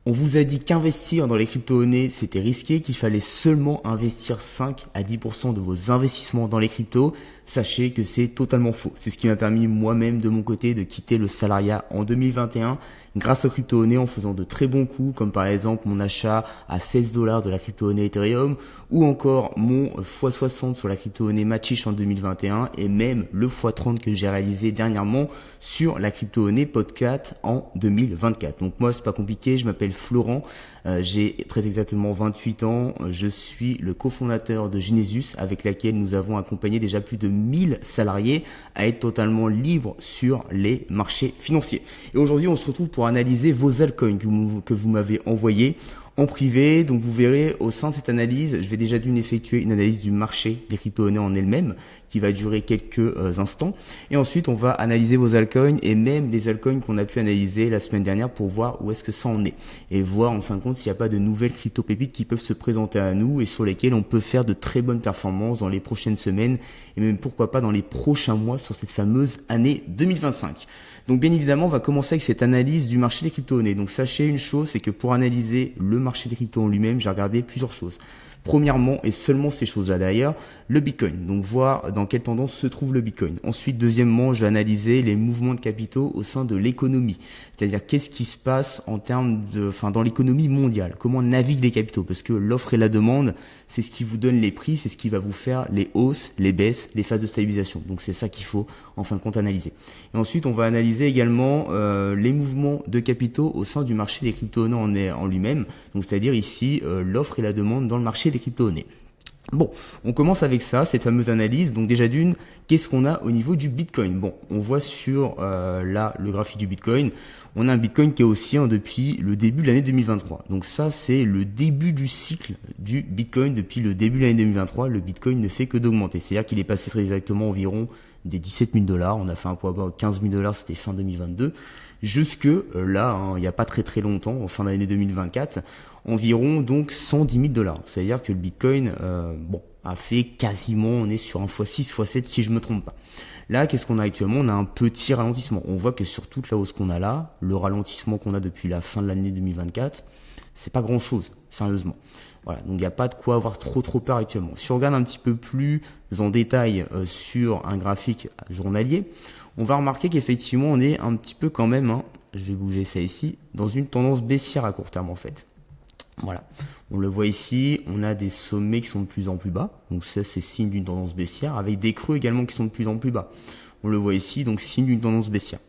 On vous a dit qu'investir dans les crypto-monnaies, c'était risqué, qu'il fallait seulement investir 5 à 10% de vos investissements dans les cryptos. Sachez que c'est totalement faux. C'est ce qui m'a permis moi-même de mon côté de quitter le salariat en 2021 grâce aux crypto-monnaies en faisant de très bons coups, comme par exemple mon achat à 16 dollars de la crypto-monnaie Ethereum ou encore mon x60 sur la crypto-monnaie Machish en 2021 et même le x30 que j'ai réalisé dernièrement sur la crypto-monnaie Podcat en 2024. Donc moi, c'est pas compliqué, je m'appelle Florent, j'ai très exactement 28 ans, je suis le cofondateur de Genesis avec laquelle nous avons accompagné déjà plus de 1000 salariés à être totalement libres sur les marchés financiers. Et aujourd'hui, on se retrouve pour analyser vos altcoins que vous m'avez envoyés en privé. Donc vous verrez au sein de cette analyse, je vais déjà d'une effectuer une analyse du marché des crypto-monnaies en elle-même qui va durer quelques instants. Et ensuite, on va analyser vos altcoins et même les altcoins qu'on a pu analyser la semaine dernière pour voir où est-ce que ça en est et voir en fin de compte s'il n'y a pas de nouvelles crypto-pépites qui peuvent se présenter à nous et sur lesquelles on peut faire de très bonnes performances dans les prochaines semaines et même pourquoi pas dans les prochains mois sur cette fameuse année 2025. Donc bien évidemment, on va commencer avec cette analyse du marché des crypto-monnaies. Donc sachez une chose, c'est que pour analyser le marché des cryptos en lui-même, j'ai regardé plusieurs choses. Premièrement, et seulement ces choses-là d'ailleurs, le Bitcoin. Donc voir dans quelle tendance se trouve le Bitcoin. Ensuite, deuxièmement, je vais analyser les mouvements de capitaux au sein de l'économie. C'est-à-dire qu'est-ce qui se passe en termes de, dans l'économie mondiale. Comment naviguent les capitaux. Parce que l'offre et la demande, c'est ce qui vous donne les prix, c'est ce qui va vous faire les hausses, les baisses, les phases de stabilisation. Donc c'est ça qu'il faut en fin de compte analyser. Et ensuite, on va analyser également les mouvements de capitaux au sein du marché des crypto-monnaies en lui-même. Donc c'est-à-dire ici l'offre et la demande dans le marché des crypto-monnaies. Bon, on commence avec ça, cette fameuse analyse. Donc déjà d'une, qu'est-ce qu'on a au niveau du Bitcoin? Bon, on voit sur là le graphique du Bitcoin, on a un Bitcoin qui est haussier depuis le début de l'année 2023. Donc ça, c'est le début du cycle du Bitcoin. Depuis le début de l'année 2023, le Bitcoin ne fait que d'augmenter. C'est-à-dire qu'il est passé très exactement environ des 17 000 dollars. On a fait un point bas à 15 000 dollars, c'était fin 2022. Jusque là, il n'y a pas très longtemps, en fin d'année 2024, environ donc 110 000 dollars. C'est-à-dire que le Bitcoin, a fait quasiment, on est sur un x6, x7 si je me trompe pas. Là, qu'est-ce qu'on a actuellement? On a un petit ralentissement. On voit que sur toute la hausse qu'on a là, le ralentissement qu'on a depuis la fin de l'année 2024, c'est pas grand-chose, sérieusement. Voilà, donc il n'y a pas de quoi avoir trop peur actuellement. Si on regarde un petit peu plus en détail sur un graphique journalier, on va remarquer qu'effectivement on est un petit peu quand même, je vais bouger ça ici, dans une tendance baissière à court terme en fait. Voilà, on le voit ici, on a des sommets qui sont de plus en plus bas, donc ça c'est signe d'une tendance baissière, avec des creux également qui sont de plus en plus bas. On le voit ici, donc signe d'une tendance baissière.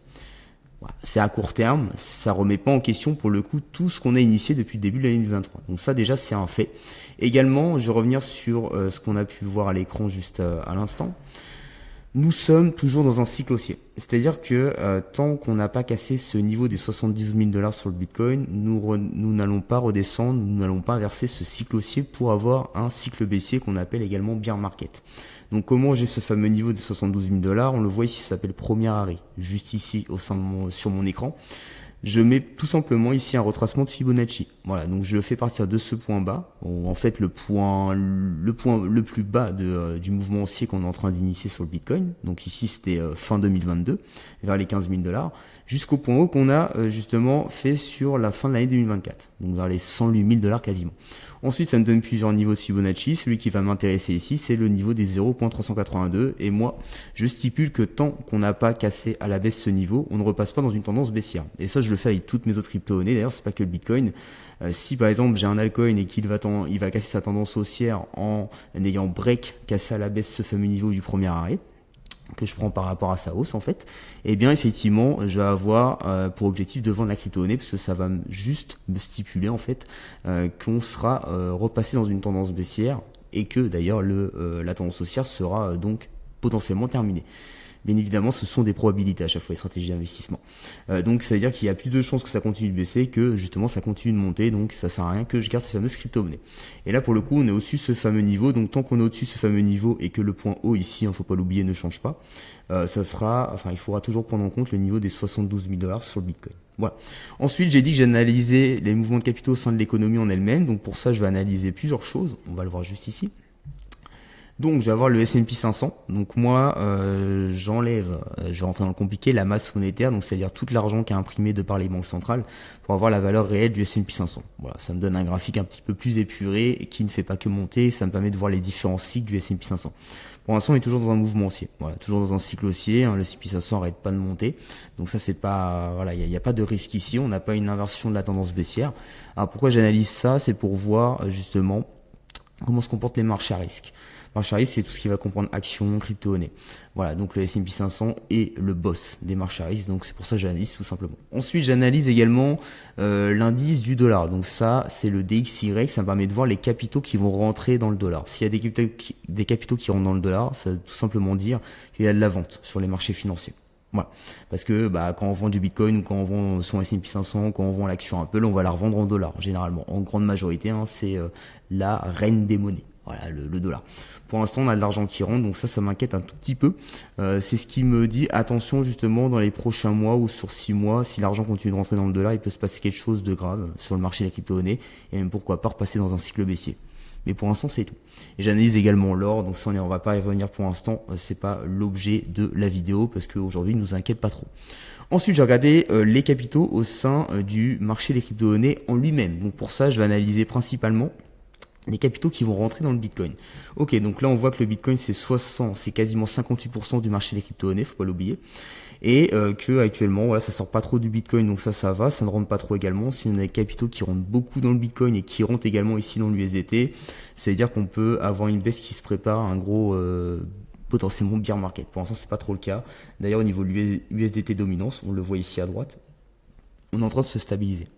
Voilà, c'est à court terme, ça remet pas en question pour le coup tout ce qu'on a initié depuis le début de l'année 2023. Donc ça déjà c'est un fait. Également, je vais revenir sur ce qu'on a pu voir à l'écran juste à l'instant. Nous sommes toujours dans un cycle haussier. C'est-à-dire que tant qu'on n'a pas cassé ce niveau des 70 000 dollars sur le Bitcoin, nous n'allons pas redescendre, nous n'allons pas inverser ce cycle haussier pour avoir un cycle baissier qu'on appelle également bear market. Donc comment j'ai ce fameux niveau des 72 000 dollars? On le voit ici, ça s'appelle premier arrêt, juste ici sur mon écran. Je mets tout simplement ici un retracement de Fibonacci. Voilà, donc je le fais partir de ce point bas, en fait le point le plus bas du mouvement haussier qu'on est en train d'initier sur le Bitcoin. Donc ici c'était fin 2022, vers les 15 000 dollars, jusqu'au point haut qu'on a justement fait sur la fin de l'année 2024, donc vers les 108 000 dollars quasiment. Ensuite, ça me donne plusieurs niveaux de Fibonacci. Celui qui va m'intéresser ici, c'est le niveau des 0.382. Et moi, je stipule que tant qu'on n'a pas cassé à la baisse ce niveau, on ne repasse pas dans une tendance baissière. Et ça, je le fais avec toutes mes autres crypto-monnaies. D'ailleurs, c'est pas que le Bitcoin. Si par exemple j'ai un altcoin et qu'il va casser sa tendance haussière en ayant cassé à la baisse ce fameux niveau du premier arrêt, que je prends par rapport à sa hausse en fait, et bien effectivement je vais avoir pour objectif de vendre la crypto-monnaie parce que ça va juste me stipuler en fait qu'on sera repassé dans une tendance baissière et que d'ailleurs la tendance haussière sera donc potentiellement terminée. Bien évidemment, ce sont des probabilités à chaque fois, les stratégies d'investissement. Donc, ça veut dire qu'il y a plus de chances que ça continue de baisser que justement ça continue de monter. Donc, ça sert à rien que je garde ces fameuses crypto-monnaies. Et là, pour le coup, on est au-dessus de ce fameux niveau. Donc, tant qu'on est au-dessus de ce fameux niveau et que le point haut ici, faut pas l'oublier, ne change pas, il faudra toujours prendre en compte le niveau des 72 000 dollars sur le Bitcoin. Voilà. Ensuite, j'ai dit que j'analysais les mouvements de capitaux au sein de l'économie en elle-même. Donc, pour ça, je vais analyser plusieurs choses. On va le voir juste ici. Donc je vais avoir le S&P 500. Donc moi j'enlève, je vais rentrer dans le compliqué, la masse monétaire, donc c'est-à-dire tout l'argent qui est imprimé de par les banques centrales pour avoir la valeur réelle du S&P 500. Voilà, ça me donne un graphique un petit peu plus épuré et qui ne fait pas que monter, ça me permet de voir les différents cycles du S&P 500. Pour l'instant on est toujours dans un mouvement haussier, voilà, toujours dans un cycle haussier, hein, le S&P 500 n'arrête pas de monter, donc ça c'est pas, voilà, il n'y a pas de risque ici, on n'a pas une inversion de la tendance baissière. Alors pourquoi j'analyse ça, c'est pour voir justement comment se comportent les marchés à risque. Marché à risque, c'est tout ce qui va comprendre actions, crypto-monnaies. Voilà, donc le S&P 500 est le boss des marchés à risque, donc c'est pour ça que j'analyse tout simplement. Ensuite, j'analyse également l'indice du dollar. Donc ça, c'est le DXY, ça me permet de voir les capitaux qui vont rentrer dans le dollar. S'il y a des capitaux qui rentrent dans le dollar, ça veut tout simplement dire qu'il y a de la vente sur les marchés financiers. Voilà. Parce que quand on vend du Bitcoin ou quand on vend son S&P 500, quand on vend l'action Apple, on va la revendre en dollars, généralement. En grande majorité, hein, c'est la reine des monnaies. Voilà, le dollar. Pour l'instant, on a de l'argent qui rentre, donc ça m'inquiète un tout petit peu. C'est ce qui me dit, attention justement, dans les prochains mois ou sur 6 mois, si l'argent continue de rentrer dans le dollar, il peut se passer quelque chose de grave sur le marché des crypto-monnaies, et même pourquoi pas repasser dans un cycle baissier. Mais pour l'instant, c'est tout. Et j'analyse également l'or, donc ça, on va pas y revenir pour l'instant, c'est pas l'objet de la vidéo, parce qu'aujourd'hui, il nous inquiète pas trop. Ensuite, j'ai regardé les capitaux au sein du marché des crypto-monnaies en lui-même. Donc pour ça, je vais analyser principalement les capitaux qui vont rentrer dans le Bitcoin. Ok, donc là on voit que le Bitcoin c'est quasiment 58% du marché des crypto-monnaies, faut pas l'oublier. Et que actuellement, voilà, ça sort pas trop du Bitcoin, donc ça va, ça ne rentre pas trop également. Si on a des capitaux qui rentrent beaucoup dans le Bitcoin et qui rentrent également ici dans l'USDT, ça veut dire qu'on peut avoir une baisse qui se prépare, un gros potentiellement bear market. Pour l'instant, c'est pas trop le cas. D'ailleurs, au niveau de l'USDT dominance, on le voit ici à droite, on est en train de se stabiliser.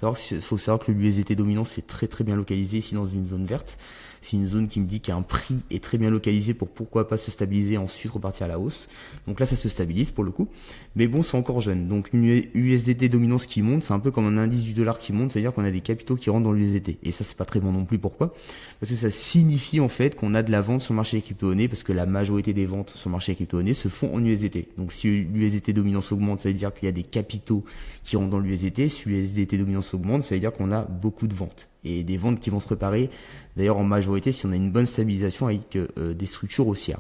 Il faut savoir que le USDT dominant c'est très très bien localisé ici dans une zone verte. C'est une zone qui me dit qu'un prix est très bien localisé pour pourquoi pas se stabiliser et ensuite repartir à la hausse. Donc là ça se stabilise pour le coup. Mais bon c'est encore jeune. Donc une USDT dominance qui monte, c'est un peu comme un indice du dollar qui monte, c'est-à-dire qu'on a des capitaux qui rentrent dans l'USDT. Et ça c'est pas très bon non plus. Pourquoi? Parce que ça signifie en fait qu'on a de la vente sur le marché des crypto-monnaies parce que la majorité des ventes sur le marché des crypto-monnaies se font en USDT. Donc si l'USDT dominance augmente, ça veut dire qu'il y a des capitaux qui rentrent dans l'USDT. Si l'USDT dominance augmente, ça veut dire qu'on a beaucoup de ventes. Et des ventes qui vont se préparer, d'ailleurs en majorité, si on a une bonne stabilisation avec des structures haussières.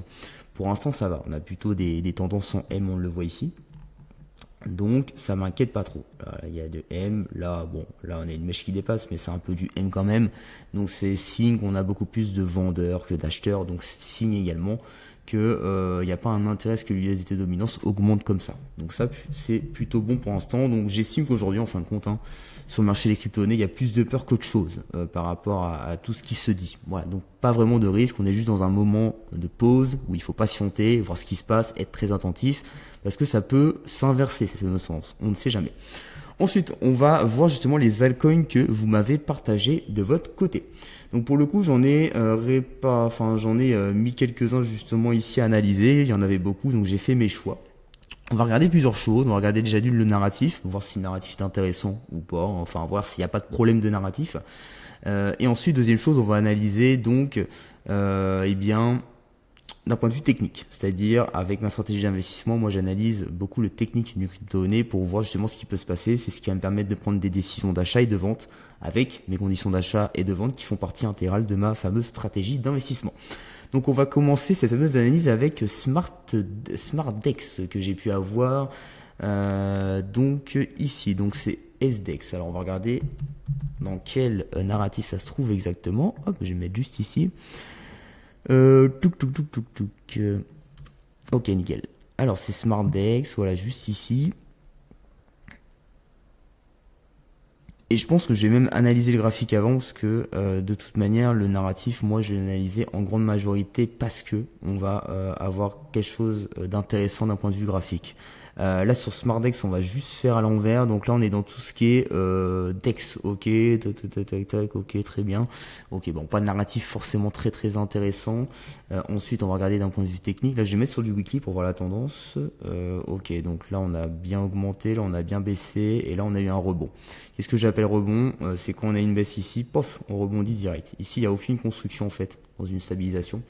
Pour l'instant, ça va. On a plutôt des tendances en M, on le voit ici. Donc, ça m'inquiète pas trop. Là, il y a de M. Là, bon, là, on a une mèche qui dépasse, mais c'est un peu du M quand même. Donc, c'est signe qu'on a beaucoup plus de vendeurs que d'acheteurs. Donc, c'est signe également que n'y a pas un intérêt à ce que l'USDT dominance augmente comme ça. Donc ça, c'est plutôt bon pour l'instant. Donc j'estime qu'aujourd'hui, en fin de compte, hein, sur le marché des crypto-monnaies, il y a plus de peur qu'autre chose par rapport à tout ce qui se dit. Voilà, donc pas vraiment de risque. On est juste dans un moment de pause où il faut patienter, voir ce qui se passe, être très attentif, parce que ça peut s'inverser, c'est le sens. On ne sait jamais. Ensuite, on va voir justement les altcoins que vous m'avez partagés de votre côté. Donc pour le coup, j'en ai mis quelques-uns justement ici à analyser. Il y en avait beaucoup, donc j'ai fait mes choix. On va regarder plusieurs choses. On va regarder déjà le narratif, voir si le narratif est intéressant ou pas. Enfin, voir s'il n'y a pas de problème de narratif. Et ensuite, deuxième chose, on va analyser donc, d'un point de vue technique, c'est-à-dire avec ma stratégie d'investissement, moi j'analyse beaucoup le technique du crypto-monnaie pour voir justement ce qui peut se passer. C'est ce qui va me permettre de prendre des décisions d'achat et de vente avec mes conditions d'achat et de vente qui font partie intégrale de ma fameuse stratégie d'investissement. Donc on va commencer cette fameuse analyse avec SmartDex que j'ai pu avoir donc ici. Donc c'est SDEX. Alors on va regarder dans quel narratif ça se trouve exactement. Hop, je vais mettre juste ici. Ok, nickel. Alors c'est SmartDex, voilà, juste ici. Et je pense que je vais même analyser le graphique avant parce que de toute manière le narratif, moi je vais l'analyser en grande majorité parce que on va avoir quelque chose d'intéressant d'un point de vue graphique. Là sur SmartDex on va juste faire à l'envers, donc là on est dans tout ce qui est Dex, ok, ok, très bien, ok, bon pas de narratif forcément très très intéressant. Ensuite on va regarder d'un point de vue technique, là je vais mettre sur du weekly pour voir la tendance. Ok, donc là on a bien augmenté, là on a bien baissé et là on a eu un rebond. Qu'est-ce que j'appelle rebond? C'est quand on a une baisse ici, pof, on rebondit direct. Ici il n'y a aucune construction en fait dans une stabilisation.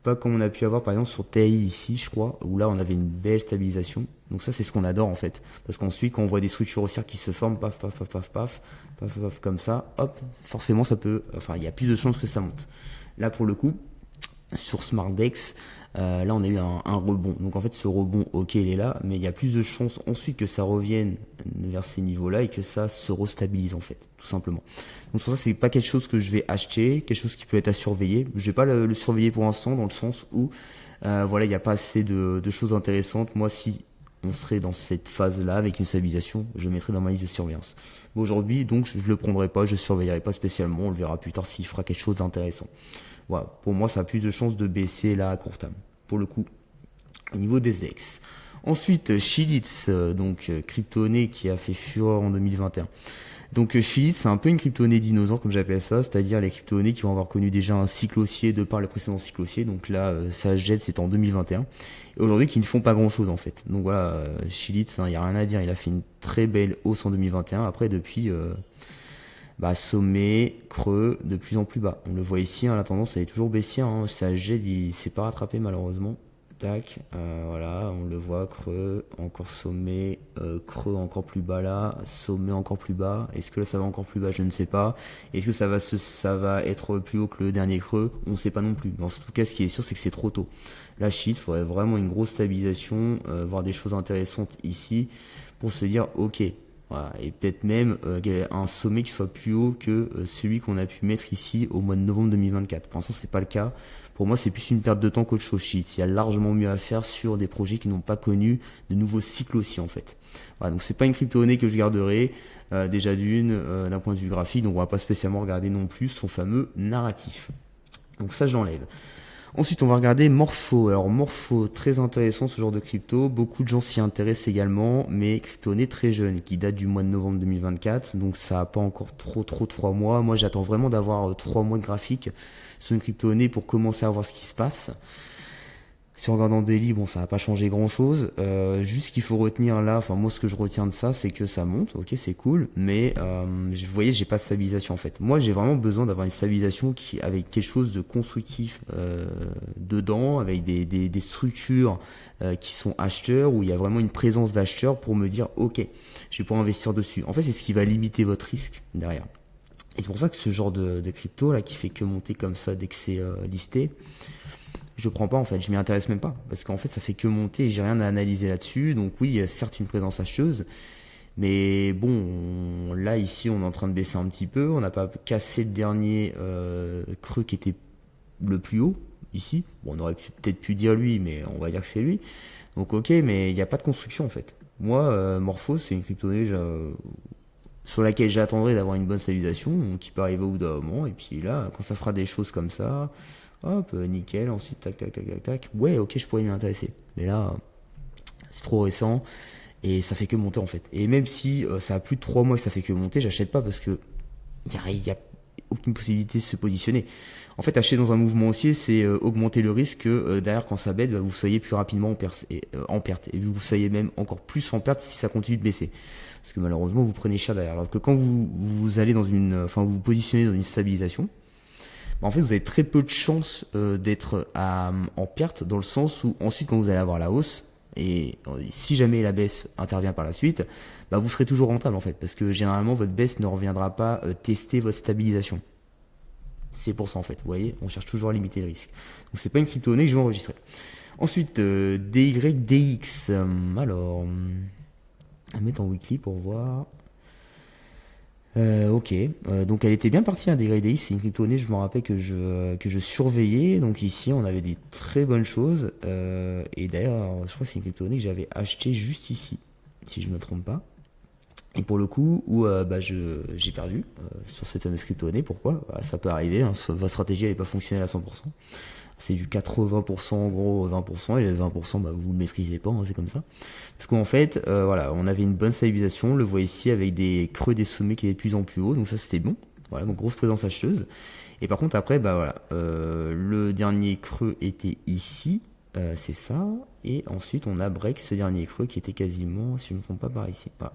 Pas comme on a pu avoir par exemple sur TI ici je crois, où là on avait une belle stabilisation. Donc ça c'est ce qu'on adore en fait. Parce qu'ensuite quand on voit des structures haussières qui se forment, paf, paf, paf, paf, paf, paf, paf, comme ça, hop, forcément ça peut, enfin il y a plus de chances que ça monte. Là pour le coup, sur SmartDex, là on a eu un rebond. Donc en fait ce rebond, ok, il est là, mais il y a plus de chances ensuite que ça revienne vers ces niveaux-là et que ça se restabilise en fait, tout simplement. Donc pour ça c'est pas quelque chose que je vais acheter, quelque chose qui peut être à surveiller. Je vais pas le surveiller pour l'instant dans le sens où voilà, il n'y a pas assez de choses intéressantes. Moi, si on serait dans cette phase-là avec une stabilisation, je le mettrais dans ma liste de surveillance. Mais aujourd'hui, donc, je le prendrai pas, je surveillerai pas spécialement. On le verra plus tard s'il fera quelque chose d'intéressant. Voilà, pour moi, ça a plus de chances de baisser là à court terme. Pour le coup, au niveau des DEX. Ensuite, Shillitz, donc crypto-monnaie qui a fait fureur en 2021. Donc Shillitz, c'est un peu une crypto-monnaie dinosaure comme j'appelle ça, c'est-à-dire les crypto-monnaies qui vont avoir connu déjà un cycle haussier de par le précédent cycle haussier. Donc là, ça jette, c'est en 2021. Et aujourd'hui, qui ne font pas grand-chose en fait. Donc voilà, Shillitz, il n'y a rien à dire, il a fait une très belle hausse en 2021. Après, depuis, sommet, creux, de plus en plus bas. On le voit ici, la tendance elle est toujours baissière, ça jette, il s'est pas rattrapé malheureusement. Tac, voilà, on le voit, creux, encore sommet, creux encore plus bas là, sommet encore plus bas. Est-ce que là ça va encore plus bas? Je ne sais pas. Est-ce que ça va être plus haut que le dernier creux? On ne sait pas non plus. Mais en tout cas, ce qui est sûr, c'est que c'est trop tôt. La shit, il faudrait vraiment une grosse stabilisation, voir des choses intéressantes ici pour se dire, ok, voilà, et peut-être même un sommet qui soit plus haut que celui qu'on a pu mettre ici au mois de novembre 2024. Pour l'instant, c'est pas le cas. Pour moi, c'est plus une perte de temps qu'autre chose. Il y a largement mieux à faire sur des projets qui n'ont pas connu de nouveaux cycles aussi en fait. Voilà, donc c'est pas une crypto-monnaie que je garderai déjà d'un point de vue graphique, donc on va pas spécialement regarder non plus son fameux narratif. Donc ça, je l'enlève. Ensuite, on va regarder Morpho. Alors Morpho, très intéressant ce genre de crypto. Beaucoup de gens s'y intéressent également, mais crypto-monnaie très jeune, qui date du mois de novembre 2024. Donc ça n'a pas encore trop de 3 mois. Moi, j'attends vraiment d'avoir 3 mois de graphique sur une crypto-monnaie pour commencer à voir ce qui se passe. Si on regarde en daily, bon, ça va pas changer grand chose. Juste ce qu'il faut retenir là, enfin moi ce que je retiens de ça, c'est que ça monte, ok, c'est cool, mais vous voyez, j'ai pas de stabilisation en fait. Moi, j'ai vraiment besoin d'avoir une stabilisation avec quelque chose de constructif dedans, avec des structures qui sont acheteurs, où il y a vraiment une présence d'acheteurs pour me dire, ok, je vais pouvoir investir dessus. En fait, c'est ce qui va limiter votre risque derrière. Et c'est pour ça que ce genre de crypto là, qui fait que monter comme ça dès que c'est listé, je prends pas en fait, je m'y intéresse même pas parce qu'en fait ça fait que monter et j'ai rien à analyser là-dessus. Donc oui, il y a certes une présence acheteuse, mais bon, là ici on est en train de baisser un petit peu, on n'a pas cassé le dernier creux qui était le plus haut ici. Bon, on aurait peut-être pu dire lui, mais on va dire que c'est lui. Donc ok, mais il n'y a pas de construction en fait. Moi, Morpho, c'est une crypto-monnaie sur laquelle j'attendrai d'avoir une bonne stabilisation, qui peut arriver au bout d'un moment, et puis là, quand ça fera des choses comme ça, hop, nickel, ensuite tac tac tac tac tac, ouais, ok, je pourrais m'y intéresser. Mais là, c'est trop récent, et ça fait que monter en fait. Et même si ça a plus de 3 mois et ça fait que monter, j'achète pas parce que y a aucune possibilité de se positionner. En fait, acheter dans un mouvement haussier, c'est augmenter le risque que derrière, quand ça baisse, vous soyez plus rapidement en perte. Et vous soyez même encore plus en perte si ça continue de baisser. Parce que malheureusement, vous prenez cher derrière. Alors que quand vous allez vous vous positionnez dans une stabilisation, en fait, vous avez très peu de chances d'être en perte, dans le sens où ensuite, quand vous allez avoir la hausse, et si jamais la baisse intervient par la suite, vous serez toujours rentable en fait, parce que généralement votre baisse ne reviendra pas tester votre stabilisation. C'est pour ça en fait, vous voyez, on cherche toujours à limiter le risque. Donc c'est pas une crypto-monnaie que je vais enregistrer. Ensuite, DYDX, alors, à mettre en weekly pour voir. Ok, donc elle était bien partie, DYDX, c'est une crypto-monnaie, je me rappelle que je surveillais. Donc ici, on avait des très bonnes choses. Et d'ailleurs, je crois que c'est une crypto-monnaie que j'avais acheté juste ici, si je ne me trompe pas. Et pour le coup, où j'ai perdu sur cette fameuse crypto-monnaie. Pourquoi? Ça peut arriver, votre stratégie n'avait pas fonctionné à 100%. C'est du 80% en gros, 20%, et les 20%, vous le maîtrisez pas, c'est comme ça. Parce qu'en fait, voilà, on avait une bonne stabilisation, on le voit ici avec des creux des sommets qui étaient de plus en plus hauts, donc ça c'était bon. Voilà, donc grosse présence acheteuse. Et par contre après, le dernier creux était ici, c'est ça, et ensuite on a break ce dernier creux qui était quasiment, si je ne me trompe pas, par ici. Voilà.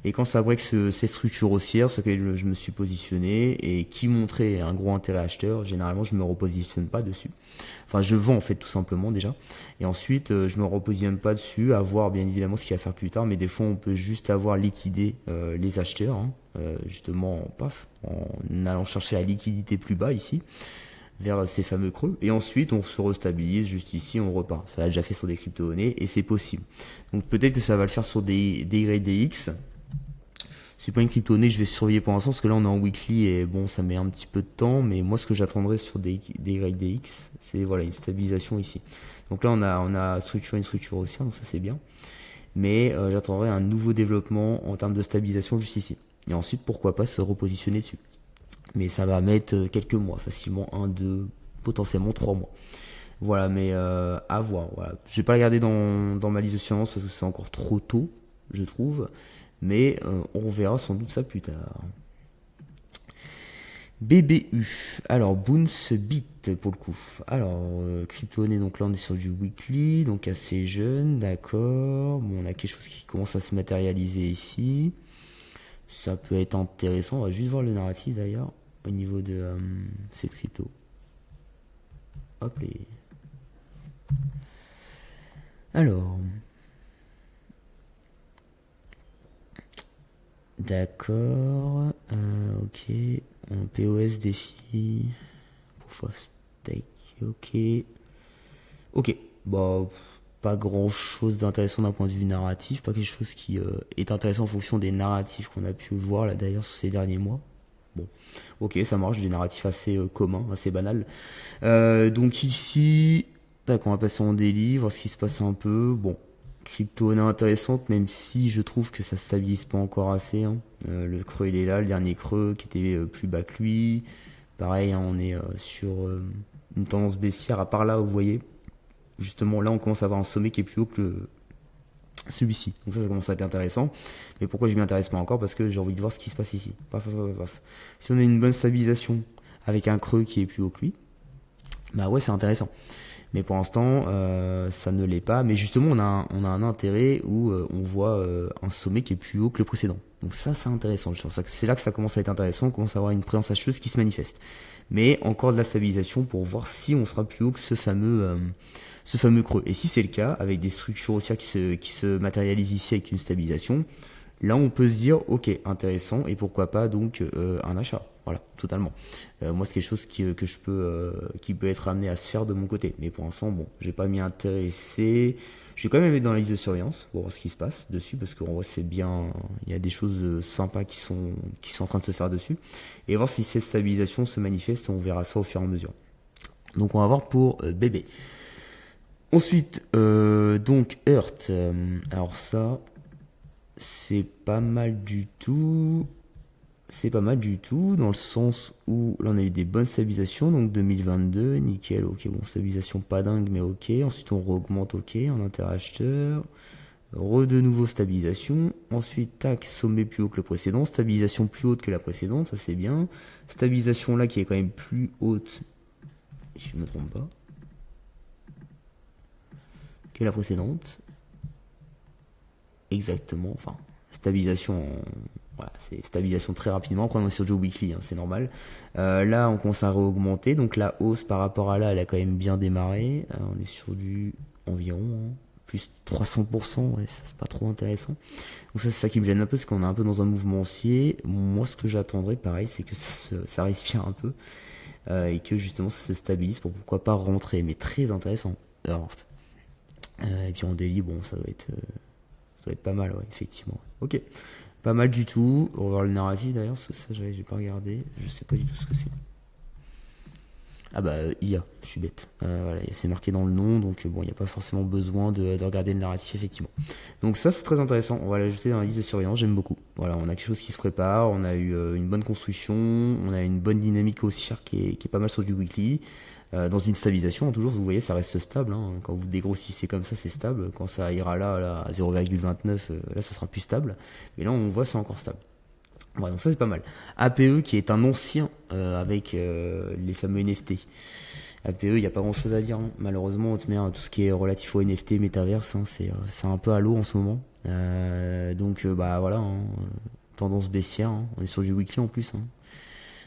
Et quand ça break cette structure haussière sur laquelle je me suis positionné et qui montrait un gros intérêt acheteur, généralement je me repositionne pas dessus. Enfin, je vends en fait tout simplement déjà. Et ensuite, je me repositionne pas dessus, à voir bien évidemment ce qu'il va faire plus tard. Mais des fois, on peut juste avoir liquidé les acheteurs, justement, en allant chercher la liquidité plus bas ici. vers ces fameux creux, et ensuite on se restabilise juste ici, on repart. Ça l'a déjà fait sur des crypto-monnaies, et c'est possible. Donc peut-être que ça va le faire sur des DYDX. C'est pas une crypto-monnaie que je vais surveiller pour l'instant, parce que là on est en weekly, et bon, ça met un petit peu de temps, mais moi ce que j'attendrai sur des DYDX, c'est voilà, une stabilisation ici. Donc là on a structuré une structure haussière, donc ça c'est bien. Mais j'attendrai un nouveau développement en termes de stabilisation juste ici. Et ensuite, pourquoi pas se repositionner dessus. Mais ça va mettre quelques mois, facilement 1, 2, potentiellement 3 mois. Voilà, mais à voir. Voilà. Je vais pas le garder dans ma liste de surveillance parce que c'est encore trop tôt, je trouve. Mais on verra sans doute ça plus tard. BBU. Alors, Boons Bit pour le coup. Alors, crypto-monnaie, donc là on est sur du weekly, donc assez jeune, d'accord. Bon, on a quelque chose qui commence à se matérialiser ici. Ça peut être intéressant. On va juste voir le narratif d'ailleurs au niveau de cette crypto. Hop les. Alors. D'accord. Ok. En POS défi. Proof of stake. Ok. Ok. Bah, pas grand chose d'intéressant d'un point de vue narratif. Pas quelque chose qui est intéressant en fonction des narratifs qu'on a pu voir là d'ailleurs ces derniers mois. Bon, ok, ça marche, des narratifs assez communs, assez banals. Donc ici, tac, on va passer en daily, voir ce qui se passe un peu. Bon, crypto-monnaie intéressante, même si je trouve que ça se stabilise pas encore assez. Hein. Le creux il est là, le dernier creux qui était plus bas que lui. Pareil, hein, on est sur une tendance baissière, à part là, vous voyez. Justement, là, on commence à avoir un sommet qui est plus haut que celui-ci. Donc ça commence à être intéressant. Mais pourquoi je m'y intéresse pas encore? Parce que j'ai envie de voir ce qui se passe ici. Paf, paf, paf, paf. Si on a une bonne stabilisation avec un creux qui est plus haut que lui, bah ouais, c'est intéressant. Mais pour l'instant, ça ne l'est pas. Mais justement, on a un intérêt où on voit un sommet qui est plus haut que le précédent. Donc ça, c'est intéressant. C'est là que ça commence à être intéressant. On commence à avoir une présence acheteuse qui se manifeste. Mais encore de la stabilisation pour voir si on sera plus haut que ce fameux creux. Et si c'est le cas, avec des structures haussières qui se matérialisent ici avec une stabilisation, là on peut se dire ok, intéressant, et pourquoi pas donc un achat. Voilà, totalement. Moi c'est quelque chose qui peut être amené à se faire de mon côté. Mais pour l'instant, bon, j'ai pas m'y intéresser. Je vais quand même mettre dans la liste de surveillance pour voir ce qui se passe dessus, parce qu'en vrai c'est bien, il y a des choses sympas qui sont en train de se faire dessus. Et voir si cette stabilisation se manifeste, on verra ça au fur et à mesure. Donc on va voir pour bébé. Ensuite, donc Earth. Alors ça, c'est pas mal du tout. C'est pas mal du tout, dans le sens où là on a eu des bonnes stabilisations, donc 2022, nickel, ok, bon, stabilisation pas dingue, mais ok. Ensuite on augmente, ok, en interacheteur. De nouveau stabilisation. Ensuite, tac, sommet plus haut que le précédent. Stabilisation plus haute que la précédente, ça c'est bien. Stabilisation là qui est quand même plus haute, si je ne me trompe pas, que la précédente. Exactement, enfin, stabilisation, voilà, c'est stabilisation très rapidement. Après, on est sur Joe Weekly, hein, c'est normal. Là, on commence à réaugmenter, donc la hausse par rapport à là, elle a quand même bien démarré. On est sur du environ plus 300%, ouais, c'est pas trop intéressant. Donc ça, c'est ça qui me gêne un peu, parce qu'on est un peu dans un mouvement haussier. Moi, ce que j'attendrais, pareil, c'est que ça respire un peu, et que justement ça se stabilise pour pourquoi pas rentrer, mais très intéressant. Et puis en daily, bon, ça doit être pas mal, ouais, effectivement. Ok, pas mal du tout. On va voir le narratif d'ailleurs, parce que ça, j'ai pas regardé. Je sais pas du tout ce que c'est. Ah bah, IA, je suis bête. Voilà, c'est marqué dans le nom, donc bon, il n'y a pas forcément besoin de regarder le narratif, effectivement. Donc ça, c'est très intéressant. On va l'ajouter dans la liste de surveillance, j'aime beaucoup. Voilà, on a quelque chose qui se prépare, on a eu une bonne construction, on a une bonne dynamique haussière qui est pas mal sur du weekly. Dans une stabilisation, toujours, vous voyez, ça reste stable. Hein. Quand vous dégrossissez comme ça, c'est stable. Quand ça ira là à 0,29, là, ça sera plus stable. Mais là, on voit, c'est encore stable. Voilà, donc ça, c'est pas mal. APE, qui est un ancien avec les fameux NFT. APE, il n'y a pas grand chose à dire. Hein. Malheureusement, tout ce qui est relatif au NFT, métaverse, hein, c'est un peu à l'eau en ce moment. Donc, bah voilà, hein, tendance baissière. Hein. On est sur du weekly en plus. Hein.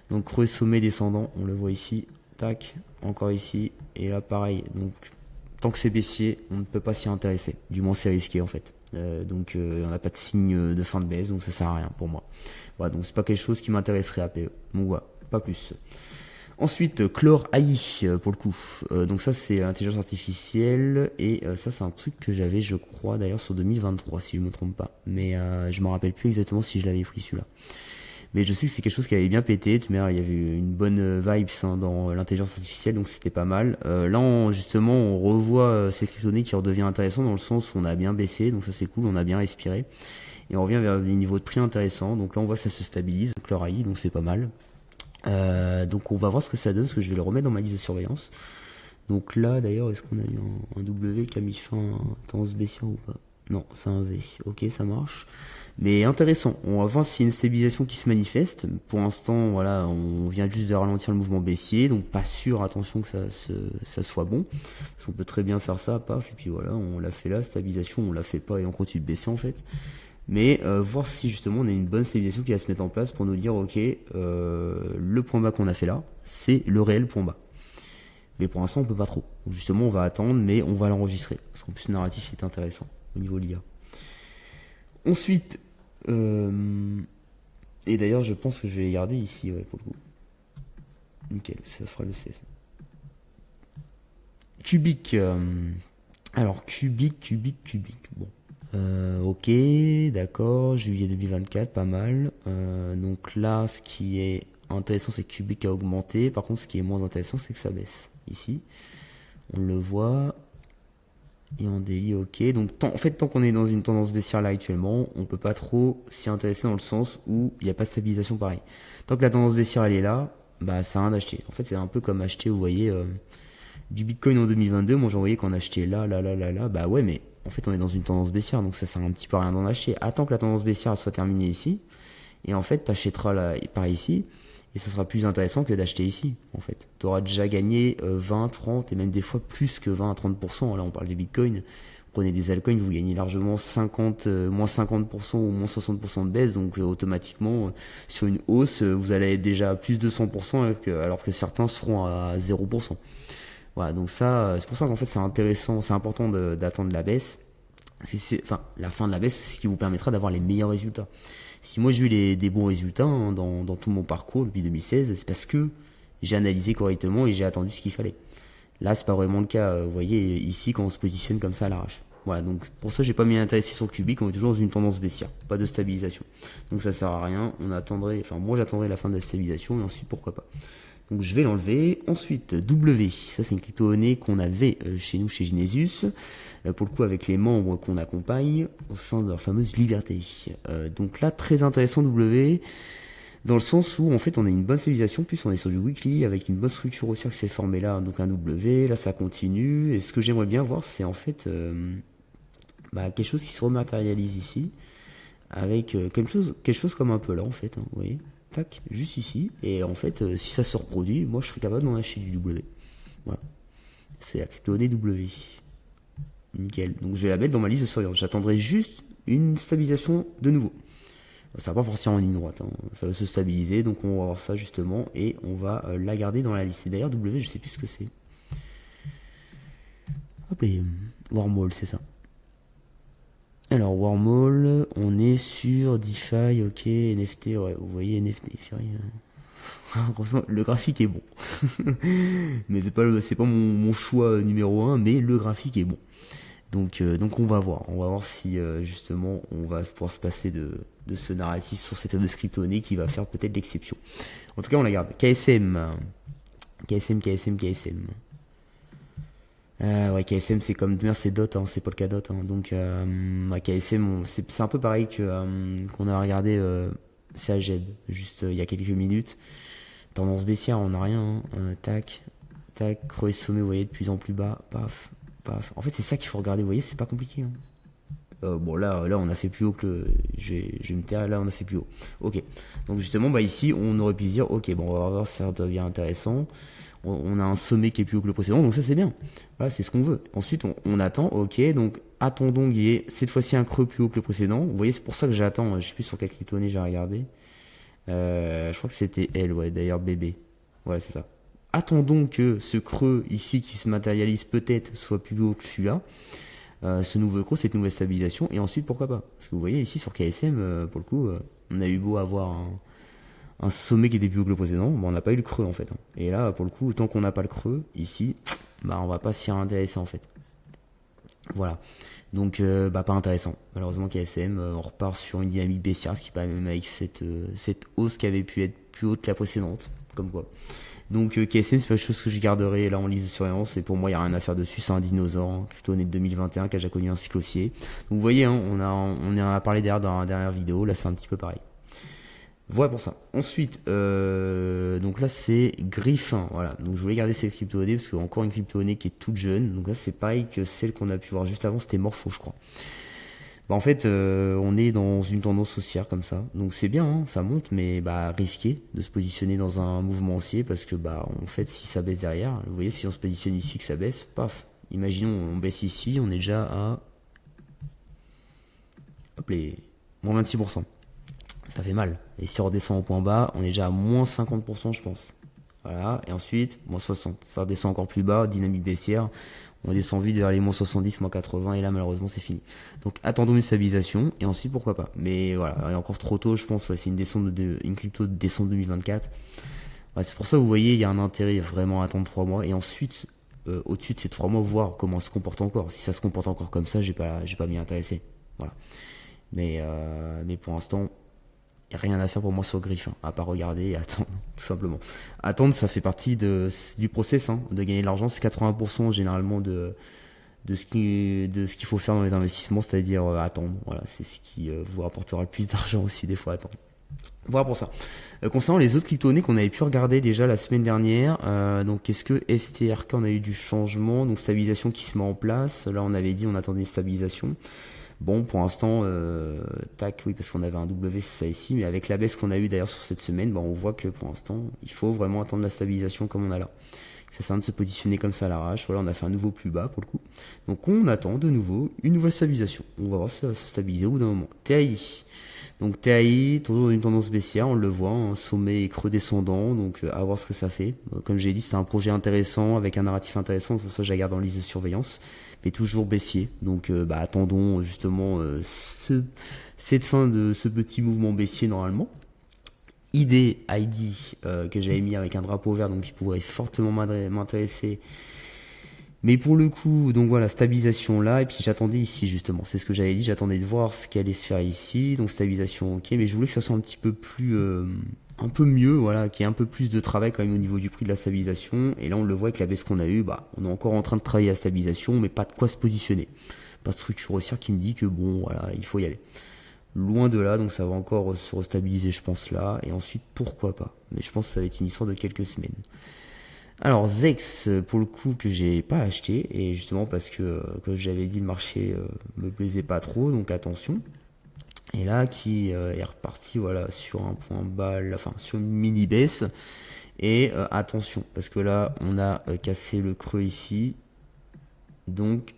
Donc, creux sommet descendant, on le voit ici. Tac, encore ici, et là pareil. Donc tant que c'est baissier, on ne peut pas s'y intéresser. Du moins c'est risqué en fait. Donc on n'a pas de signe de fin de baisse, donc ça sert à rien pour moi. Voilà, donc c'est pas quelque chose qui m'intéresserait à PE. Donc voilà, pas plus. Ensuite, Chlore AI, pour le coup. Donc ça, c'est l'intelligence artificielle. Et ça, c'est un truc que j'avais, je crois, d'ailleurs, sur 2023, si je me trompe pas. Mais je me rappelle plus exactement si je l'avais pris celui-là. Mais je sais que c'est quelque chose qui avait bien pété. Tu vois, il y avait une bonne vibes hein, dans l'intelligence artificielle, donc c'était pas mal. Là, justement, on revoit ces crypto-monnaies qui redevient intéressant dans le sens où on a bien baissé, donc ça c'est cool, on a bien respiré. Et on revient vers des niveaux de prix intéressants. Donc là, on voit que ça se stabilise, Chlore AI, donc c'est pas mal. Donc on va voir ce que ça donne, parce que je vais le remettre dans ma liste de surveillance. Donc là, d'ailleurs, est-ce qu'on a eu un W qui a mis fin à tendance baissière ou pas? Non, c'est un V. Ok, ça marche. Mais intéressant. On va voir s'il y a une stabilisation qui se manifeste. Pour l'instant, voilà, on vient juste de ralentir le mouvement baissier, donc pas sûr, attention que ça soit bon. Parce qu'on peut très bien faire ça, paf, et puis voilà, on l'a fait là, stabilisation, on l'a fait pas et on continue de baisser en fait. Mais voir si justement on a une bonne stabilisation qui va se mettre en place pour nous dire, ok, le point bas qu'on a fait là, c'est le réel point bas. Mais pour l'instant, on peut pas trop. Donc justement, on va attendre, mais on va l'enregistrer. Parce qu'en plus, le narratif est intéressant au niveau de l'IA. Ensuite, et d'ailleurs, je pense que je vais les garder ici, ouais, pour le coup. Nickel, ça fera le 16. Cubic. Alors, Cubic. Bon. Ok, d'accord. Juillet 2024, pas mal. Donc là, ce qui est intéressant, c'est que Cubic a augmenté. Par contre, ce qui est moins intéressant, c'est que ça baisse. Ici, on le voit. Et en daily, ok. Donc, en fait, tant qu'on est dans une tendance baissière là actuellement, on peut pas trop s'y intéresser dans le sens où il n'y a pas de stabilisation pareil. Tant que la tendance baissière elle est là, bah ça a rien d'acheter. En fait, c'est un peu comme acheter, vous voyez, du Bitcoin en 2022. Moi, j'en voyais qu'on achetait là. Bah ouais, mais en fait, on est dans une tendance baissière, donc ça sert un petit peu à rien d'en acheter. Attends que la tendance baissière soit terminée ici, et en fait, t'achèteras là, par ici. Et ça sera plus intéressant que d'acheter ici, en fait. Tu auras déjà gagné 20, 30 et même des fois plus que 20 à 30%. Là, on parle des bitcoins. Vous prenez des altcoins, vous gagnez largement 50, moins 50% ou moins 60% de baisse. Donc, automatiquement, sur une hausse, vous allez être déjà à plus de 100% alors que certains seront à 0%. Voilà, donc ça, c'est pour ça qu'en fait, c'est intéressant, c'est important d'attendre la baisse. Enfin, la fin de la baisse, c'est ce qui vous permettra d'avoir les meilleurs résultats. Si moi j'ai eu des bons résultats hein, dans tout mon parcours depuis 2016, c'est parce que j'ai analysé correctement et j'ai attendu ce qu'il fallait. Là, c'est pas vraiment le cas. Vous voyez ici quand on se positionne comme ça à l'arrache. Voilà, donc pour ça j'ai pas mis intéressé sur le cubique, on est toujours dans une tendance baissière, pas de stabilisation. Donc ça sert à rien, moi j'attendrai la fin de la stabilisation et ensuite pourquoi pas. Donc je vais l'enlever. Ensuite, W, ça c'est une crypto-monnaie qu'on avait chez nous, chez Genesis, pour le coup avec les membres qu'on accompagne au sein de leur fameuse liberté. Donc là, très intéressant W, dans le sens où en fait on a une bonne stabilisation, plus on est sur du weekly, avec une bonne structure haussière qui s'est formée là, donc un W, là ça continue, et ce que j'aimerais bien voir c'est en fait quelque chose qui se rematérialise ici, avec quelque chose comme un peu là en fait, hein, vous voyez. Tac, juste ici, et en fait, si ça se reproduit, moi je serais capable d'en acheter du W. Voilà. C'est la crypto-monnaie W. Nickel. Donc je vais la mettre dans ma liste de surveillance. J'attendrai juste une stabilisation de nouveau. Ça va pas partir en ligne droite, hein. Ça va se stabiliser, donc on va voir ça justement, et on va la garder dans la liste. Et d'ailleurs, W, je sais plus ce que c'est. Hop, les Wormhole, c'est ça. Alors, Wormhole, on est sur DeFi, ok, NFT, ouais, vous voyez NFT, le graphique est bon. Mais c'est pas mon choix numéro 1, mais le graphique est bon. Donc on va voir si justement on va pouvoir se passer de ce narratif sur cette fameuse crypto-monnaie qui va faire peut-être l'exception. En tout cas, on la garde. KSM. Ouais, KSM c'est comme c'est DOT, hein, c'est pas le cas DOT. Hein. Donc KSM, c'est un peu pareil que qu'on a regardé CAGED juste il y a quelques minutes. Tendance baissière, on n'a rien. Hein. Tac, creuse sommet, vous voyez, de plus en plus bas. Paf. En fait, c'est ça qu'il faut regarder, vous voyez, c'est pas compliqué. Hein. Bon, là, on a fait plus haut que le. Je vais me taire, là, on a fait plus haut. Ok. Donc, justement, ici, on aurait pu se dire, ok, bon, on va voir si ça devient intéressant. On a un sommet qui est plus haut que le précédent, donc ça, c'est bien. Voilà, c'est ce qu'on veut. Ensuite, on attend, ok, donc attendons qu'il y ait cette fois-ci un creux plus haut que le précédent. Vous voyez, c'est pour ça que j'attends. Je sais plus sur quelle crypto-monnaie j'ai regardé. Je crois que c'était elle, ouais, d'ailleurs, bébé. Voilà, c'est ça. Attendons que ce creux ici qui se matérialise peut-être soit plus haut que celui-là. Ce nouveau creux, cette nouvelle stabilisation. Et ensuite, pourquoi pas? Parce que vous voyez ici sur KSM, pour le coup, on a eu beau avoir un sommet qui était plus haut que le précédent, bah, on n'a pas eu le creux en fait. Et là, pour le coup, tant qu'on n'a pas le creux, ici, bah, on va pas s'y intéresser en fait. Voilà. Donc, pas intéressant. Malheureusement, KSM, on repart sur une dynamique baissière, ce qui pas même avec cette hausse qui avait pu être plus haute que la précédente. Comme quoi. Donc, KSM, c'est pas quelque chose que je garderai là en liste de surveillance. Et pour moi, il n'y a rien à faire dessus. C'est un dinosaure, hein, crypto-année de 2021 qui a déjà connu un cycle haussier. Donc, vous voyez, hein, on en a parlé derrière dans la dernière vidéo. Là, c'est un petit peu pareil. Voilà pour ça. Ensuite, donc là c'est Griffin. Voilà. Donc je voulais garder cette crypto-monnaie parce qu'il y a encore une crypto-monnaie qui est toute jeune. Donc là c'est pareil que celle qu'on a pu voir juste avant, c'était Morpho, je crois. Bah en fait, on est dans une tendance haussière comme ça. Donc c'est bien, hein, ça monte, mais risqué de se positionner dans un mouvement haussier parce que en fait si ça baisse derrière, vous voyez si on se positionne ici que ça baisse, paf. Imaginons on baisse ici, on est déjà à hop les moins 26%. Ça fait mal. Et si on redescend au point bas, on est déjà à moins 50%, je pense. Voilà. Et ensuite, moins 60. Ça redescend encore plus bas, dynamique baissière. On descend vite vers les moins 70, moins 80. Et là, malheureusement, c'est fini. Donc, attendons une stabilisation. Et ensuite, pourquoi pas. Mais voilà, il est encore trop tôt, je pense. Ouais, c'est une crypto de décembre 2024. Ouais, c'est pour ça, vous voyez, il y a un intérêt vraiment à attendre 3 mois. Et ensuite, au-dessus de ces 3 mois, voir comment ça se comporte encore. Si ça se comporte encore comme ça, j'ai pas m'y intéresser. Voilà. Mais pour l'instant, il n'y a rien à faire pour moi sur Griffin, à part regarder et attendre, tout simplement. Attendre, ça fait partie du process, hein, de gagner de l'argent. C'est 80% généralement de ce qu'il faut faire dans les investissements, c'est-à-dire attendre. Voilà, c'est ce qui vous rapportera le plus d'argent aussi, des fois, attendre. Voilà pour ça. Concernant les autres crypto-monnaies qu'on avait pu regarder déjà la semaine dernière, donc qu'est-ce que STRK, on a eu du changement, donc stabilisation qui se met en place. Là, on avait dit on attendait une stabilisation. Bon, pour l'instant, oui, parce qu'on avait un W, c'est ça ici, mais avec la baisse qu'on a eu d'ailleurs sur cette semaine, on voit que pour l'instant, il faut vraiment attendre la stabilisation comme on a là. Ça sert à rien de se positionner comme ça à l'arrache. Voilà, on a fait un nouveau plus bas pour le coup. Donc on attend de nouveau une nouvelle stabilisation. On va voir si ça va se stabiliser au bout d'un moment. TAI. Donc TAI, toujours dans une tendance baissière, on le voit, un sommet et creux descendant, donc à voir ce que ça fait. Comme j'ai dit, c'est un projet intéressant, avec un narratif intéressant, c'est pour ça que je la garde en liste de surveillance, mais toujours baissier. Donc attendons justement cette fin de ce petit mouvement baissier normalement. ID que j'avais mis avec un drapeau vert, donc qui pourrait fortement m'intéresser. Mais pour le coup, donc voilà, stabilisation là, et puis j'attendais ici justement, c'est ce que j'avais dit, j'attendais de voir ce qui allait se faire ici, donc stabilisation ok, mais je voulais que ça soit un petit peu plus, un peu mieux, voilà, qu'il y ait un peu plus de travail quand même au niveau du prix de la stabilisation, et là on le voit avec la baisse qu'on a eue, on est encore en train de travailler la stabilisation, mais pas de quoi se positionner, pas de structure haussière qui me dit que bon, voilà, il faut y aller. Loin de là, donc ça va encore se restabiliser je pense là, et ensuite pourquoi pas, mais je pense que ça va être une histoire de quelques semaines. Alors Zex, pour le coup, que j'ai pas acheté, et justement parce que, comme j'avais dit, le marché me plaisait pas trop, donc attention. Et là, qui est reparti voilà, sur un point bas, enfin sur une mini baisse, et attention, parce que là, on a cassé le creux ici, donc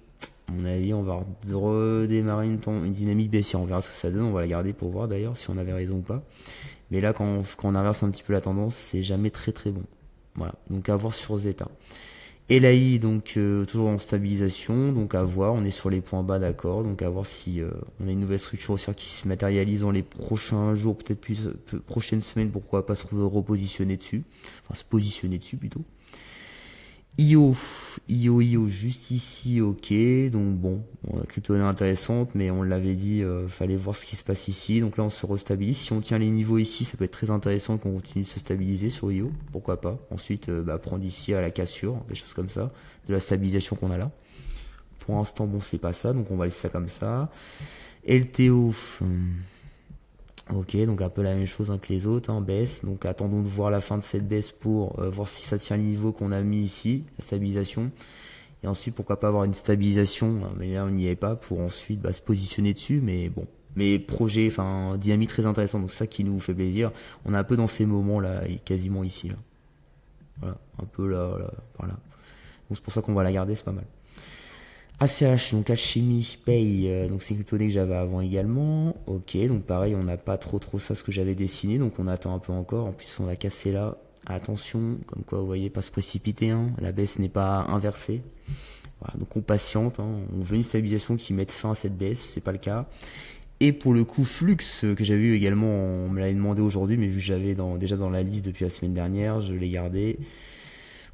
à mon avis, on va redémarrer une dynamique baissière, on verra ce que ça donne, on va la garder pour voir d'ailleurs si on avait raison ou pas. Mais là, quand on inverse un petit peu la tendance, c'est jamais très très bon. Voilà, donc à voir sur Zeta. Et l'AI, donc toujours en stabilisation, donc à voir, on est sur les points bas d'accord, donc à voir si on a une nouvelle structure haussière qui se matérialise dans les prochains jours, peut-être plus prochaines semaines, pourquoi pas se repositionner dessus, enfin se positionner dessus plutôt. IO, juste ici, ok, donc bon, la crypto est intéressante, mais on l'avait dit, fallait voir ce qui se passe ici, donc là on se restabilise, si on tient les niveaux ici, ça peut être très intéressant qu'on continue de se stabiliser sur IO, pourquoi pas, ensuite prendre ici à la cassure, des choses comme ça, de la stabilisation qu'on a là. Pour l'instant, bon, c'est pas ça, donc on va laisser ça comme ça. LTO, ok, donc un peu la même chose que les autres, baisse. Donc attendons de voir la fin de cette baisse pour voir si ça tient le niveau qu'on a mis ici, la stabilisation. Et ensuite, pourquoi pas avoir une stabilisation, mais là on n'y est pas, pour ensuite se positionner dessus. Mais bon, mais projet, enfin dynamique très intéressant, donc c'est ça qui nous fait plaisir. On est un peu dans ces moments-là, et quasiment ici. Là. Voilà, un peu là, par là. Donc c'est pour ça qu'on va la garder, c'est pas mal. ACH, donc Alchemy Pay, donc c'est une crypto-monnaie que j'avais avant également. Ok, donc pareil, on n'a pas trop ça ce que j'avais dessiné, donc on attend un peu encore. En plus, on l'a cassé là. Attention, comme quoi vous voyez, pas se précipiter, la baisse n'est pas inversée. Voilà, donc on patiente, on veut une stabilisation qui mette fin à cette baisse, c'est pas le cas. Et pour le coup, Flux, que j'avais eu également, on me l'avait demandé aujourd'hui, mais vu que j'avais déjà dans la liste depuis la semaine dernière, je l'ai gardé.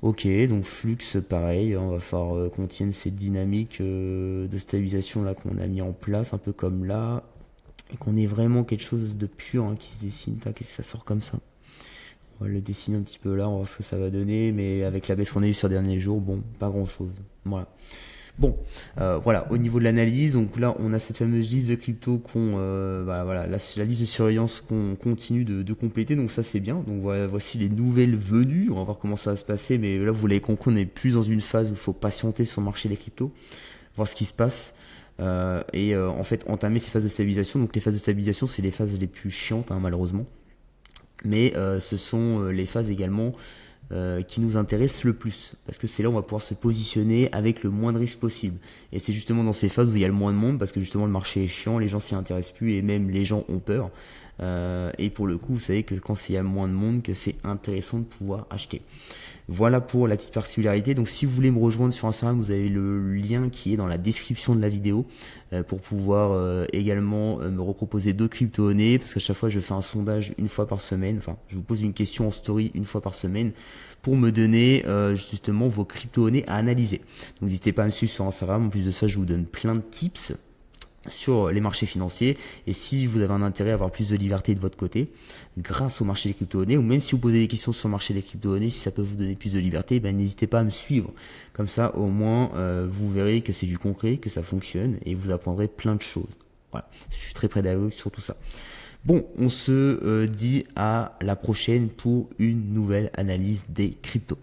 Ok, donc Flux, pareil, on va falloir qu'on tienne cette dynamique de stabilisation là qu'on a mis en place, un peu comme là, et qu'on ait vraiment quelque chose de pur qui se dessine. Qu'est-ce que ça sort comme ça? On va le dessiner un petit peu là, on va voir ce que ça va donner, mais avec la baisse qu'on a eue sur les derniers jours, bon, pas grand-chose. Voilà. Bon, voilà, au niveau de l'analyse, donc là on a cette fameuse liste de crypto voilà, la liste de surveillance qu'on continue de compléter, donc ça c'est bien. Donc voilà, voici les nouvelles venues, on va voir comment ça va se passer, mais là vous l'avez compris, on est plus dans une phase où il faut patienter sur le marché des cryptos, voir ce qui se passe. En fait entamer ces phases de stabilisation. Donc les phases de stabilisation c'est les phases les plus chiantes malheureusement, mais ce sont les phases également qui nous intéresse le plus, parce que c'est là où on va pouvoir se positionner avec le moins de risques possible. Et c'est justement dans ces phases où il y a le moins de monde, parce que justement le marché est chiant, les gens s'y intéressent plus et même les gens ont peur. Et pour le coup, vous savez que quand il y a moins de monde, que c'est intéressant de pouvoir acheter. Voilà pour la petite particularité. Donc si vous voulez me rejoindre sur Instagram, vous avez le lien qui est dans la description de la vidéo pour pouvoir également me reproposer d'autres crypto-monnaies, parce qu'à chaque fois je fais un sondage une fois par semaine, enfin je vous pose une question en story une fois par semaine pour me donner justement vos crypto-monnaies à analyser. Donc n'hésitez pas à me suivre sur Instagram. En plus de ça, je vous donne plein de tips sur les marchés financiers, et si vous avez un intérêt à avoir plus de liberté de votre côté grâce au marché des crypto-monnaies, ou même si vous posez des questions sur le marché des crypto-monnaies, si ça peut vous donner plus de liberté, n'hésitez pas à me suivre. Comme ça au moins vous verrez que c'est du concret, que ça fonctionne, et vous apprendrez plein de choses. Voilà, je suis très pédagogue sur tout ça. Bon, on se dit à la prochaine pour une nouvelle analyse des cryptos.